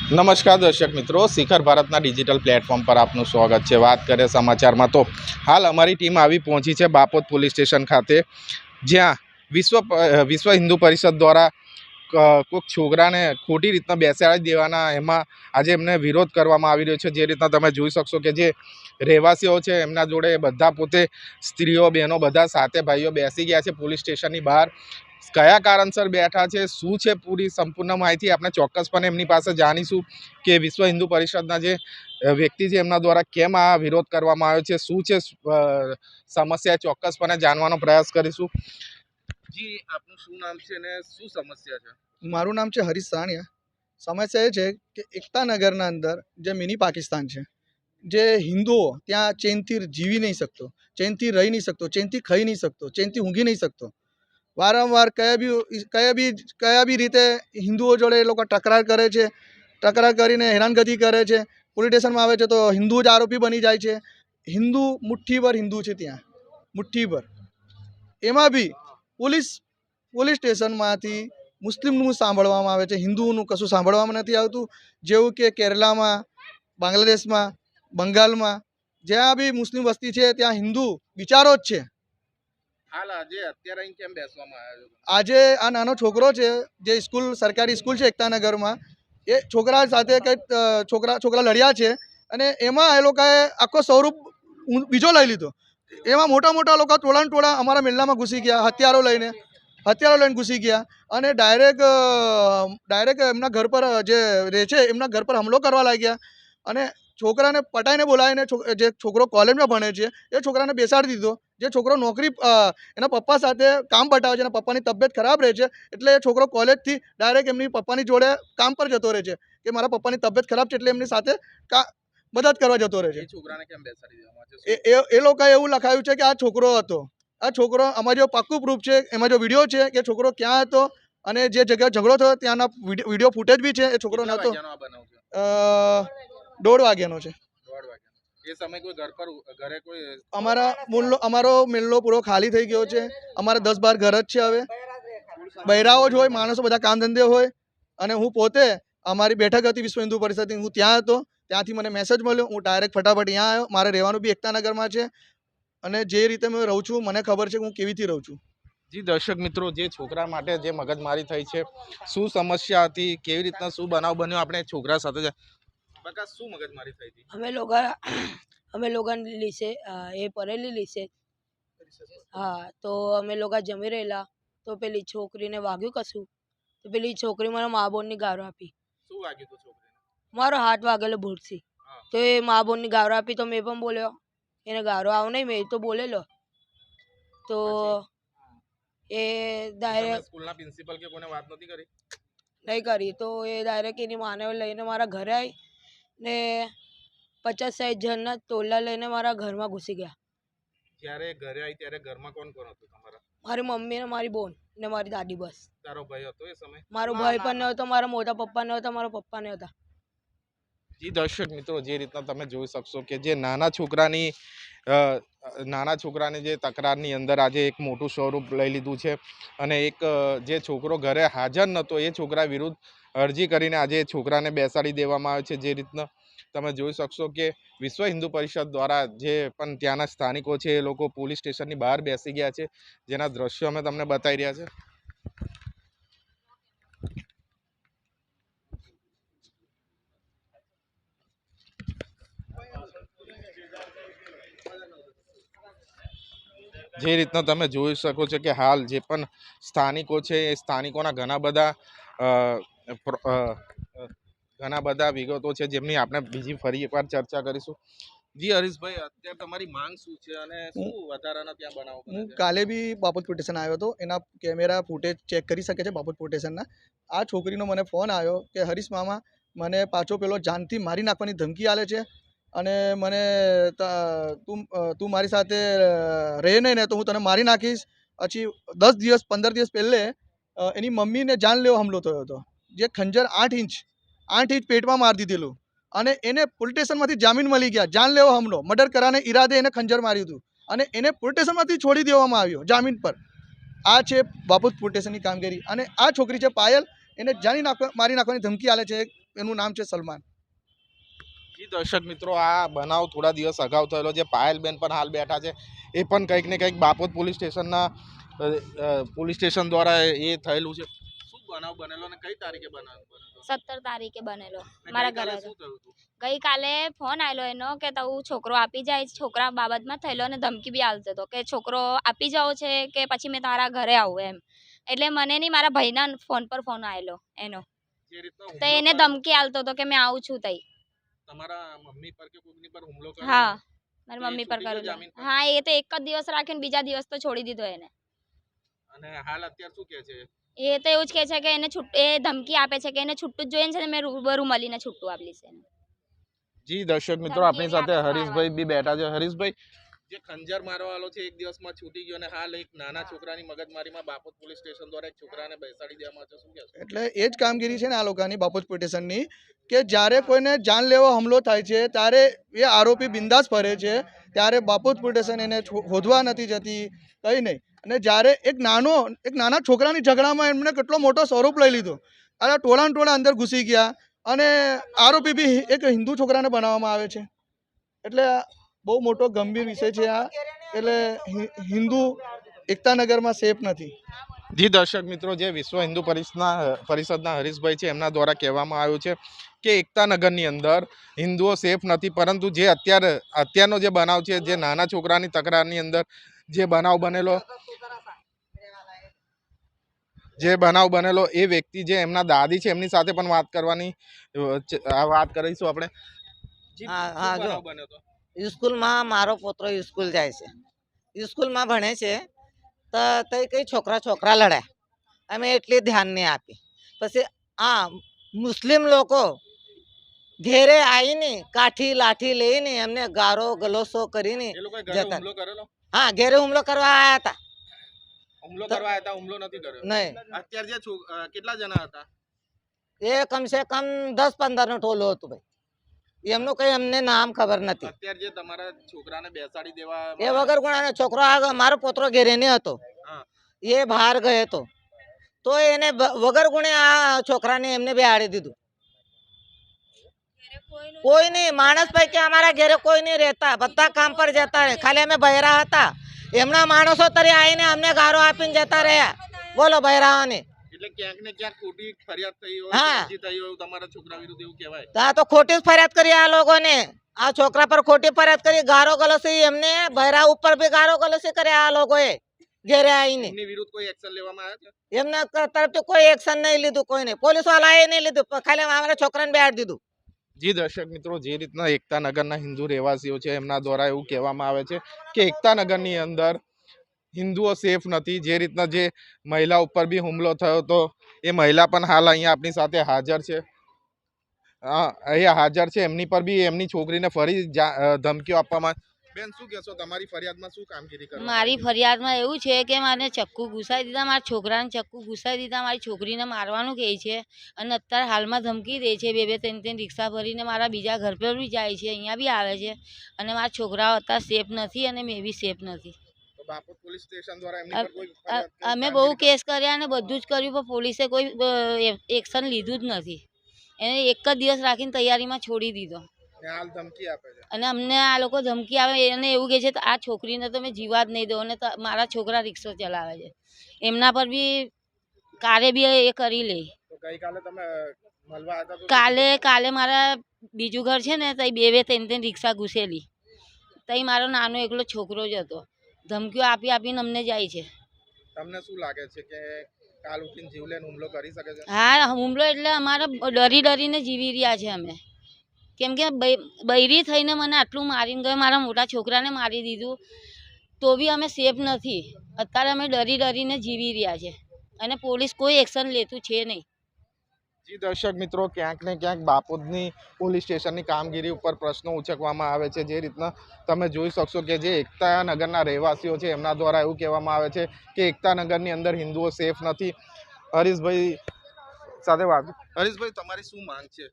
નમસ્કાર દર્શક મિત્રો, શિખર ભારતના ડિજિટલ પ્લેટફોર્મ પર આપનું સ્વાગત છે। વાત કરીએ સમાચારમાં તો હાલ અમારી ટીમ આવી પહોંચી છે બાપોદ પોલીસ સ્ટેશન ખાતે, જ્યાં વિશ્વ હિન્દુ પરિષદ દ્વારા કોઈક છોકરાને ખોટી રીતના બેસાડી દેવાના એમાં આજે એમને વિરોધ કરવામાં આવી રહ્યો છે। જે રીતના તમે જોઈ શકશો કે જે રહેવાસીઓ છે એમના જોડે બધા પોતે સ્ત્રીઓ બહેનો બધા સાથે ભાઈઓ બેસી ગયા છે પોલીસ સ્ટેશનની બહાર। કયા કારણસર બેઠા છે, શું છે પૂરી સંપૂર્ણ માહિતી આપણે ચોક્કસપણે એમની પાસે જાણીશું કે વિશ્વ હિન્દુ પરિષદના જે વ્યક્તિ છે એમના દ્વારા કેમ આ વિરોધ કરવામાં આવ્યો છે, શું છે સમસ્યા, ચોક્કસપણે જાણવાનો પ્રયાસ કરીશું। જી, આપનું શું નામ છે અને શું સમસ્યા છે? મારું નામ છે હરીશ સાણિયા। સમસ્યા એ છે કે એકતાનગરના અંદર જે મિની પાકિસ્તાન છે, જે હિન્દુઓ ત્યાં ચેનથી જીવી નહીં શકતો, ચેનથી રહી નહીં શકતો, ચેનથી ખાઈ નહીં શકતો, ચેનથી ઊંઘી નહીં શકતો। વારંવાર કયા બી રીતે હિન્દુઓ જોડે એ લોકો તકરાર કરે છે, તકરાર કરીને હેરાનગતિ કરે છે। પોલીસ સ્ટેશનમાં આવે છે તો હિન્દુ જ આરોપી બની જાય છે। હિન્દુ મુઠ્ઠીભર હિન્દુ છે ત્યાં, મુઠ્ઠીભર। એમાં બી પોલીસ સ્ટેશનમાંથી મુસ્લિમનું સાંભળવામાં આવે છે, હિન્દુઓનું કશું સાંભળવામાં નથી આવતું। જેવું કે કેરલામાં, બાંગ્લાદેશમાં, બંગાળમાં જ્યાં બી મુસ્લિમ વસ્તી છે ત્યાં હિન્દુ વિચારો જ છે। હાલ આજે અત્યારે અહીં કેમ બેસવામાં આવ્યો છે? આજે આ નાનો છોકરો છે જે સરકારી સ્કૂલ છે એકતાનગરમાં, એ છોકરા સાથે કંઈક છોકરા લડ્યા છે અને એમાં એ લોકોએ આખો સ્વરૂપ બીજો લઈ લીધો। એમાં મોટા લોકો ટોળા અમારા મેલ્લામાં ઘૂસી ગયા, હથિયારો લઈને ઘૂસી ગયા અને ડાયરેક્ટ એમના ઘર પર જે રહે છે એમના ઘર પર હુમલો કરવા લાગ્યા અને છોકરાને પટાઈને બોલાવીને જે છોકરો કોલેજમાં ભણે છે એ છોકરાને બેસાડી દીધો। જે છોકરો નોકરી એના પપ્પા સાથે કામ બતાવે છે, એના પપ્પાની તબિયત ખરાબ રહે છે એટલે એ છોકરો કોલેજથી ડાયરેક્ટ એમની પપ્પાની જોડે કામ પર જતો રહે છે કે મારા પપ્પાની તબિયત ખરાબ છે એટલે એમની સાથે મદદ કરવા જતો રહે છે। છોકરાને કેમ બેસાડી દેવામાં આવે છે? એ લોકોએ એવું લખાયું છે કે આ છોકરો હતો। આ છોકરો, અમારો જો પાક્કું પ્રૂફ છે, એમાં જો વિડીયો છે કે છોકરો ક્યાં હતો અને જે જગ્યાએ ઝઘડો થયો ત્યાંના વિડીયો ફૂટેજ બી છે। એ છોકરો નહોતો, 1:30 વાગ્યાનો છે। એ સમય કોઈ ઘરે કોઈ અમારો મેલ્લો પૂરો ખાલી થઈ ગયો છે। અમારે 10-12 ઘર જ છે। હવે બૈરાઓ જ હોય, માણસો બધા કામ ધંધે હોય અને હું પોતે અમારી બેઠક હતી વિશ્વ હિન્દુ પરિષદની, હું ત્યાં હતો। ત્યાંથી મને મેસેજ મળ્યો, હું ડાયરેક્ટ ફટાફટ અહીંયા આવ્યો। મારે રહેવાનું બી એકતાનગરમાં છે અને જે રીતે મેં રહું છું મને ખબર છે હું કેવીથી રહું છું। જી દર્શક મિત્રો, જે છોકરા માટે જે મગજમારી થઈ છે, શું સમસ્યા હતી, કેવી રીતના શું બનાવ બન્યો, આપણે છોકરા સાથે બકા શું મગજમારી થઈ હતી? અમે લોકો લીસે એ પરેલી લીસે, હા, તો અમે લોકો જમી રહેલા તો પેલી છોકરીને વાગ્યું કશું, તો પેલી છોકરી મને મા બોનની ગારો આપી। શું વાગ્યું હતું છોકરીને? મારો હાથ વાગેલો ભૂલથી, તો એ મા બોનની ગારો આપી તો મેં પણ બોલ્યો, એને ગારો આવ નહીં, મેં તો બોલેલો। તો એ ડાયરેક્ટ સ્કૂલના પ્રિન્સિપલ કે કોને વાત નથી કરી? નહીં કરી, તો એ ડાયરેક્ટ એની માને લઈને મારા ઘરે આવી ને 50-60 જણના ટોલા લઈને મારા ઘરમાં ઘૂસી ગયા। જ્યારે ઘરે આવી ત્યારે ઘરમાં કોણ કોણ હતું તમારા? મારી મમ્મી ને મારી બોન ને મારી દાદી, બસ। તારો ભાઈ હતો એ સમય? મારો ભાઈ પણ નહોતો, મારા મોટા પપ્પા નહોતા, મારા પપ્પા નહોતા। જી દર્શક મિત્રો, જે રીતના તમે જોઈ શકશો કે જે નાના છોકરાની જે તકરારની અંદર આજે એક મોટું સ્વરૂપ લઈ લીધું છે અને એક જે છોકરો ઘરે હાજર નહોતો એ છોકરા વિરુદ્ધ અરજી કરીને આજે છોકરાને બેસાડી દેવામાં આવે છે। જે રીતના તમે જોઈ શકશો કે વિશ્વ હિન્દુ પરિષદ દ્વારા જે પણ ત્યાંના સ્થાનિકો છે એ લોકો પોલીસ સ્ટેશનની બહાર બેસી ગયા છે, જેના દ્રશ્યો અમે તમને બતાવી રહ્યા છે। જે રીતના તમે જોઈ શકો છો કે હાલ જે પણ સ્થાનિકો છે એ સ્થાનિકોના ઘણા બધા વિગતો છે જેમની આપણે બીજી ફરી એકવાર ચર્ચા કરીશું। જી હરીશભાઈ, અત્યારે તમારી માંગ શું છે અને શું વધારાના ત્યાં બનાવો? હું કાલે બી બાપોદ પોલીસ સ્ટેશન આવ્યો હતો, એના કેમેરા ફૂટેજ ચેક કરી શકે છે બાપોદ પોલીસ સ્ટેશનના। આ છોકરીનો મને ફોન આવ્યો કે હરીશ મામા મને પાછો પેલો જાનથી મારી નાખવાની ધમકી આલે છે અને મને તું મારી સાથે રહે નહીં ને તો હું તને મારી નાખીશ। પછી 10-15 દિવસ પહેલે એની મમ્મીને જાનલેવો હુમલો થયો હતો, જે ખંજર 8 ઇંચ પેટમાં મારી દીધેલું અને એને પોલીસ સ્ટેશનમાંથી જામીન મળી ગયા। જાનલેવો હુમલો, મર્ડર કરવાને ઈરાદે એને ખંજર માર્યું હતું અને એને પોલીસ સ્ટેશનમાંથી છોડી દેવામાં આવ્યો જામીન પર। આ છે બાપોદ પોલીસ સ્ટેશનની કામગીરી। અને આ છોકરી છે પાયલ, એને મારી નાખવાની ધમકી આલે છે। એનું નામ છે સલમાન. જી દર્શક મિત્રો, આ બનાવ થોડા દિવસ અગાઉ થયેલો છે. પાયલબેન પણ હાલ બેઠા છે. એ પણ કંઈક ને કંઈક બાપોદ પોલીસ સ્ટેશન દ્વારા એ થયેલું છે. શું બનાવ બનેલો અને કઈ તારીખે બનાવ બનેલો? 17 તારીખે બનેલો અને મારા ગઈકાલે ઘરે. શું થયું હતું? ગઈકાલે ફોન આવેલો એનો કે તું છોકરો આપી જાય, છોકરા બાબતમાં થયેલો અને ધમકી બી આલતો હતો કે છોકરો આપી જાવ છે કે પછી મેં તારા ઘરે આવું એમ. એટલે મને નહીં, મારા ભાઈના ફોન પર ફોન આવેલો એનો, જે રીતના તો હુમલો એને કર્યો, ધમકી આલતો હતો કે મેં આવું છું તઈ. તમારા મમ્મી પર કે કોઈની પર હુમલો કર્યો? હા, મારી તો એ મમ્મી પર છૂટી ગયો કરેલો. જામીન પર? હા, એ તો એક જ દિવસ રાખ્યો ને બીજા દિવસ તો છોડી દીધો એને. અને હાલ અત્યારે શું કહે છે? એ તો એવું જ કહે છે કે એને એ ધમકી આપે છે કે એને છૂટું જ જોઈએ છે ને મેં રૂબરૂ મળીને છૂટું આપીશ એને. જી દર્શક મિત્રો, આપણી સાથે હરીશભાઈ બી બેઠા છે. હરીશભાઈ, જે ખંજર મારવા વાળો છે એક દિવસમાં છૂટી ગયો અને હાલ એક નાના છોકરાની મગજમારીમાં બાપોદ પોલીસ સ્ટેશન દ્વારા એક છોકરાને બેસાડી દેવામાં આવ્યો, શું કહેશો? એટલે એ જ કામગીરી છે ને આ લોકોની બાપોદ પોલીસ કે જ્યારે કોઈને જાનલેવા હુમલો થાય છે ત્યારે એ આરોપી બિંદાસ ફરે છે, ત્યારે બાપોદ પોલીસ સ્ટેશન એને હોદવા નથી જતી, કંઈ નહીં. અને જ્યારે એક નાના છોકરાની ઝઘડામાં એમને કેટલો મોટો સ્વરૂપ લઈ લીધો. આ ટોળા અંદર ઘૂસી ગયા અને આરોપી બી એક હિન્દુ છોકરાને બનાવવામાં આવે છે. એટલે આ બહુ મોટો ગંભીર વિષય છે આ. એટલે હિન્દુ એકતાનગરમાં સેફ નથી. જી દર્શક મિત્રો, જે વિશ્વ હિન્દુ પરિષદના હરીશભાઈ છે એમના દ્વારા કહેવામાં આવ્યું છે કે એકતાનગરની અંદર હિન્દુઓ સેફ નથી, પરંતુ જે અત્યારનો જે બનાવ છે, જે નાના છોકરાની તકરારની અંદર જે બનાવ બનેલો એ વ્યક્તિ જે એમના દાદી છે એમની સાથે પણ વાત કરીશું આપણે. હા, જો સ્કૂલમાં મારો પોત્રો સ્કૂલ જાય છે, સ્કૂલમાં ભણે છે, તો તઈ કઈ છોકરા લડે, અમે એટલી ધ્યાન નહીં આપી. પછી આ મુસ્લિમ લોકો ઘેરે આવીને કાઠી લાઠી લઈને એમને ગારો ગલોસો કરીને એ લોકોએ ઘરે જતા. હુમલો કરેલો? હા, ઘેરે હુમલો કરવા આવ્યા હતા. હુમલો કરવા આવ્યા હતા, હુમલો નથી કર્યો. નહીં, અત્યારે જે કેટલા જણા હતા? એ કમસે કમ 10-15 નું ટોલું હતું ભાઈ. એમનું કઈ અમને નામ ખબર નથી. અત્યારે જે તમારા છોકરાને બેસાડી દેવા એ વગર ગુણાનો છોકરો મારો પોત્રો ઘેરે નહીં હતો, હા. એ બહાર ગયો હતો, તો એને વગર ગુણે આ છોકરાને એમને બેહાડી દીધું. કોઈ નહીં, માણસ પૈકી અમારા ઘરે કોઈ નહીં રહેતા, બધા કામ પર જતા રહે. ખાલી અમે બહેરા હતા, એમના માણસો તરી આવીને અમને ગારો આપીને જતા રહ્યા. બોલો બહેરાઓને. એટલે ક્યાંક ને ક્યાંક ખોટી ફરિયાદ થઈ હોય, હા. અરજી થઈ હોય તમારા છોકરા વિરુદ્ધ, એવું કહેવાય. તો આ તો ખોટી જ ફરિયાદ કરી આ લોકોને, આ છોકરા પર ખોટી ફરિયાદ કરી, ગારો ગલોસી એમને બહેરા ઉપર બી ગારો ગલોસી કરે આ લોકોએ ઘેરે આવીને. એમની વિરુદ્ધ કોઈ એક્શન લેવામાં આવ્યો છે? એમના તરફથી કોઈ એક્શન નહીં લીધું, કોઈને, પોલીસ વાળાએ નહીં લીધું, ખાલી અમારા છોકરાને બેહાડી દીધું. જી દર્શક મિત્રો, જે રીતના એકતાનગરના હિન્દુ રહેવાસીઓ છે એમના દ્વારા એવું કહેવામાં આવે છે કે એકતાનગરની અંદર હિન્દુઓ સેફ નથી. જે રીતના જે મહિલા ઉપર બી હુમલો થયો હતો, એ મહિલા પણ હાલ અહીંયા આપણી સાથે હાજર છે. અહીંયા હાજર છે. એમની પર બી એમની છોકરીને ફરી ધમકીઓ આપવામાં. બેન, શું કહેશો? તમારી ફરિયાદમાં શું કામગીરી કરો? મારી ફરિયાદમાં એવું છે કે મને ચક્કુ ઘુસાઈ દીધા, મારા છોકરાને ચક્કુ ઘુસાઈ દીધા, મારી છોકરીને મારવાનું કહે છે અને અત્યારે હાલમાં ધમકી દે છે. 2-3 રિક્ષા ભરીને મારા બીજા ઘર પર બી જાય છે, અહીંયા બી આવે છે અને મારા છોકરાઓ અત્યારે સેફ નથી અને મેં બી સેફ નથી. તો બાપોદ પોલીસ સ્ટેશન દ્વારા એમની પર કોઈ ફરિયાદ, અમે બહુ કેસ કર્યા અને બધું જ કર્યું, પણ પોલીસે કોઈ એક્શન લીધું જ નથી. એને એક જ દિવસ રાખીને તૈયારીમાં છોડી દીધો ને હાલ ધમકી આપે છે. અને અમને આ લોકો ધમકી આવે એને એવું કહે છે આ છોકરીને તો મેં જીવા જ નહીં દઉં. અને મારા છોકરા રિક્ષા ચલાવે છે, એમના પર બી કાલે બી એ કરી લે. તો ગઈકાલે તમે મળવા હતા? કાલે મારા બીજું ઘર છે ને, તઈ 2-3 રિક્ષા ઘૂસેલી, તઈ મારો નાનો એકલો છોકરો જ હતો. ધમકીઓ આપીને અમને જાય છે. તમને શું લાગે છે કે કાલ ઉઠીને જીવલેણ હુમલો કરી શકે છે? હા, હુમલો એટલે અમારા ડરીને જીવી રહ્યા છે અમે. કેમ કે બૈરી થઈને મને આટલું મારીને ગયો, મારા મોટા છોકરાને મારી દીધું, તો બી અમે સેફ નથી. અત્યારે અમે ડરીને જીવી રહ્યા છે અને પોલીસ કોઈ એક્શન લેતું છે નહીં. જી દર્શક મિત્રો, ક્યાંક ને ક્યાંક બાપોદની પોલીસ સ્ટેશનની કામગીરી ઉપર પ્રશ્નો ઉચકવામાં આવે છે. જે રીતના તમે જોઈ શકશો કે જે એકતાનગરના રહેવાસીઓ છે એમના દ્વારા એવું કહેવામાં આવે છે કે એકતાનગરની અંદર હિન્દુઓ સેફ નથી. હરીશભાઈ સાથે વાત. હરીશભાઈ, તમારી શું માંગ છે?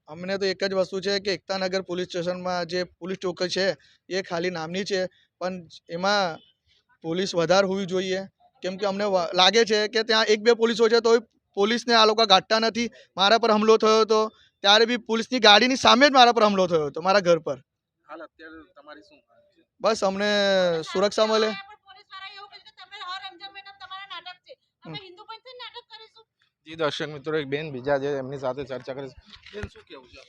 અમને તો એક જ વસ્તુ છે કે એકતાનગર પોલીસ સ્ટેશનમાં જે પોલીસ ચોકી છે એ ખાલી નામની છે, પણ એમાં પોલીસ વધારે હોવી જોઈએ. કેમ કે અમને લાગે છે કે ત્યાં 1-2 પોલીસો છે તો પોલીસને આ લોકો ગાંઠતા નથી. મારા પર હુમલો થયો હતો ત્યારે બી પોલીસની ગાડીની સામે જ મારા પર હુમલો થયો હતો, મારા ઘર પર. હાલ અત્યારે તમારી શું માંગ છે? બસ અમને સુરક્ષા મળે. જી દર્શક મિત્રો, એક બેન બીજા છે એમની સાથે ચર્ચા કરીશ. બેન શું કહેવું છે?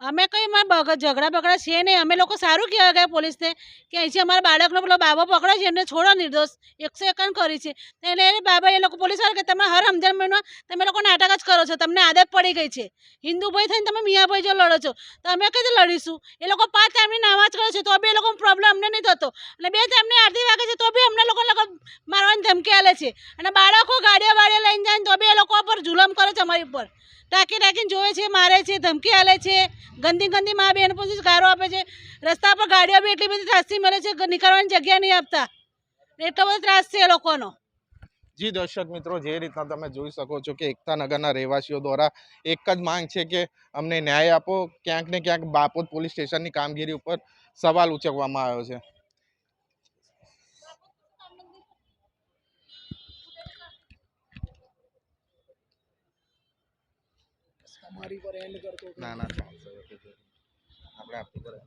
અમે કંઈ ઝઘડા બગડા છે નહીં. અમે લોકો સારું કહેવા ગયા પોલીસને કે અહીંથી અમારા બાળકનો પેલો બાબો પકડો છે, એમને છોડો નિર્દોષ, 151 કરી છે. તો એને બાબા એ લોકો પોલીસવાળા કે તમે હર રમજાન મહિનામાં તમે લોકો નાટક જ કરો છો, તમને આદત પડી ગઈ છે. હિન્દુ ભાઈ થઈને તમે મિયાભાઈ જો લડો છો, તો અમે કઈ રીતે લડીશું? એ લોકો 5 ટાઈમની નમાજ કરે છે તો બી એ લોકો પ્રોબ્લેમ અમને નહીં થતો, અને 2 ટાઈમની આરતી વાગે છે તો બી અમને લોકો મારવાની ધમકી આલે છે. અને બાળકો ગાડીઓ લઈને જાય તો બી એ લોકો પર જુલમ કરે છે, અમારી ઉપર ટાંકીને જોવે છે, મારે છે, ધમકી આલે છે, ગંદી મા બેન પછી ગારો આપે છે. રસ્તા પર ગાડીઓ બી એટલી બધી ત્રાસથી મળે છે, નીકળવાની જગ્યા નહીં આપતા. એટલો બધો ત્રાસ છે એ લોકોનો. જી દર્શક મિત્રો, જે રીતના તમે જોઈ શકો છો કે એકતા નગરના રહેવાસીઓ દ્વારા એક જ માંગ છે કે અમને ન્યાય આપો. ક્યાંક ને ક્યાંક બાપોદ પોલીસ સ્ટેશનની કામગીરી ઉપર સવાલ ઉચકવામાં આવ્યો છે. ના ચાલશે. આપણે આપવું પડે.